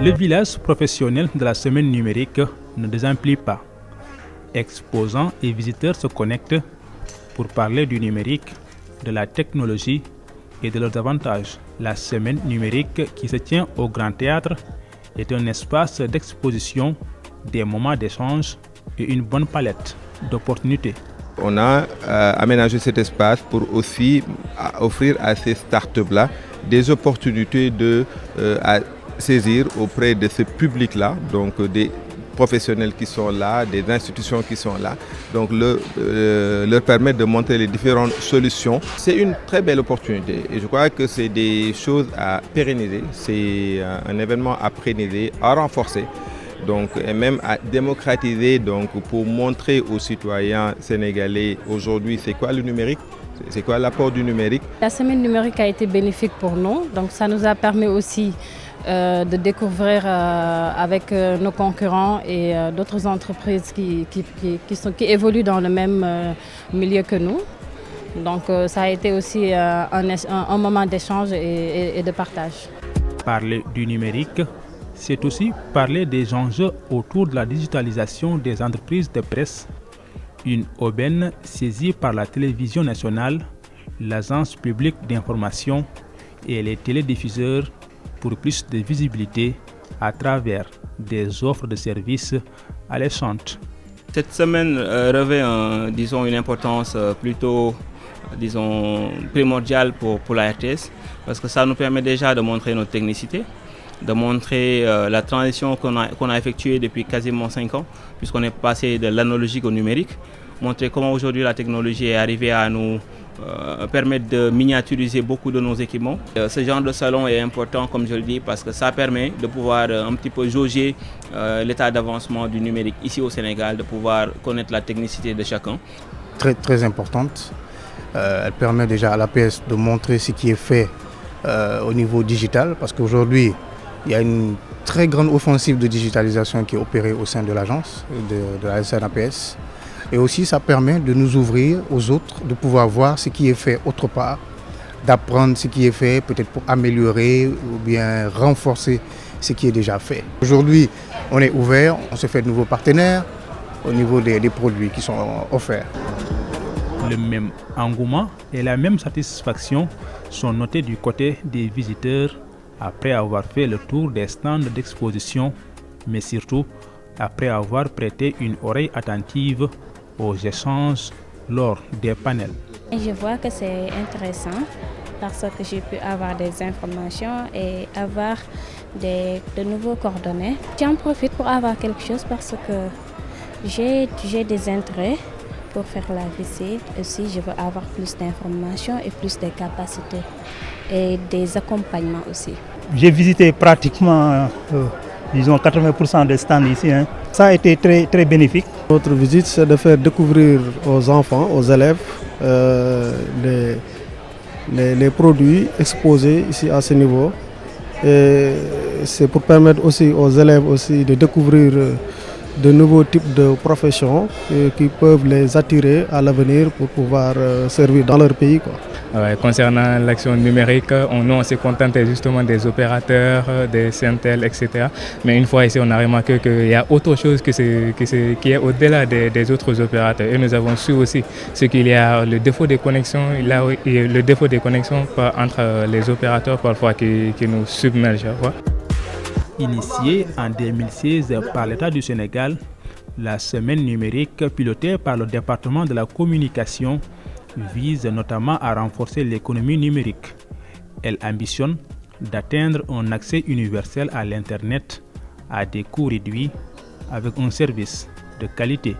Le village professionnel de la semaine numérique ne désemplit pas. Exposants et visiteurs se connectent pour parler du numérique, de la technologie et de leurs avantages. La semaine numérique qui se tient au Grand Théâtre est un espace d'exposition, des moments d'échange et une bonne palette d'opportunités. On a aménagé cet espace pour aussi offrir à ces startups-là des opportunités à saisir auprès de ce public-là, donc des professionnels qui sont là, des institutions qui sont là, donc leur permettre de montrer les différentes solutions. C'est une très belle opportunité et je crois que c'est des choses à pérenniser, c'est un événement à pérenniser, à renforcer. Donc, et même à démocratiser donc, pour montrer aux citoyens sénégalais aujourd'hui c'est quoi le numérique, c'est quoi l'apport du numérique. La semaine numérique a été bénéfique pour nous, donc ça nous a permis aussi de découvrir avec nos concurrents et d'autres entreprises qui évoluent dans le même milieu que nous. Donc ça a été aussi un moment d'échange et de partage. Parler du numérique, c'est aussi parler des enjeux autour de la digitalisation des entreprises de presse, une aubaine saisie par la télévision nationale, l'agence publique d'information et les télédiffuseurs pour plus de visibilité à travers des offres de services alléchantes. Cette semaine revêt une importance plutôt primordiale pour la RTS parce que ça nous permet déjà de montrer notre technicité, de montrer la transition qu'on a effectuée depuis quasiment 5 ans, puisqu'on est passé de l'analogique au numérique, montrer comment aujourd'hui la technologie est arrivée à nous permettre de miniaturiser beaucoup de nos équipements. Ce genre de salon est important, comme je le dis, parce que ça permet de pouvoir un petit peu jauger l'état d'avancement du numérique ici au Sénégal, de pouvoir connaître la technicité de chacun. Très, très importante. Elle permet déjà à l'APS de montrer ce qui est fait au niveau digital, parce qu'aujourd'hui, il y a une très grande offensive de digitalisation qui est opérée au sein de l'agence de la SNAPS. Et aussi, ça permet de nous ouvrir aux autres, de pouvoir voir ce qui est fait autre part, d'apprendre ce qui est fait, peut-être pour améliorer ou bien renforcer ce qui est déjà fait. Aujourd'hui, on est ouvert, on se fait de nouveaux partenaires au niveau des produits qui sont offerts. Le même engouement et la même satisfaction sont notés du côté des visiteurs après avoir fait le tour des stands d'exposition, mais surtout après avoir prêté une oreille attentive aux échanges lors des panels. Je vois que c'est intéressant parce que j'ai pu avoir des informations et avoir de nouveaux coordonnées. J'en profite pour avoir quelque chose parce que j'ai des intérêts pour faire la visite. Aussi, je veux avoir plus d'informations et plus de capacités et des accompagnements aussi. J'ai visité pratiquement, disons 80% des stands ici. Ça a été très, très bénéfique. Notre visite, c'est de faire découvrir aux enfants, aux élèves, les produits exposés ici à ce niveau. Et c'est pour permettre aussi aux élèves aussi de découvrir de nouveaux types de professions qui peuvent les attirer à l'avenir pour pouvoir servir dans leur pays, quoi. Concernant l'action numérique, on s'est contenté justement des opérateurs, des Centel, etc. Mais une fois ici, on a remarqué qu'il y a autre chose qui est au-delà des autres opérateurs. Et nous avons su aussi ce qu'il y a le défaut de connexion, le défaut de connexion entre les opérateurs parfois qui nous submerge. Initiée en 2016 par l'État du Sénégal, la semaine numérique pilotée par le département de la communication vise notamment à renforcer l'économie numérique. Elle ambitionne d'atteindre un accès universel à l'Internet à des coûts réduits avec un service de qualité.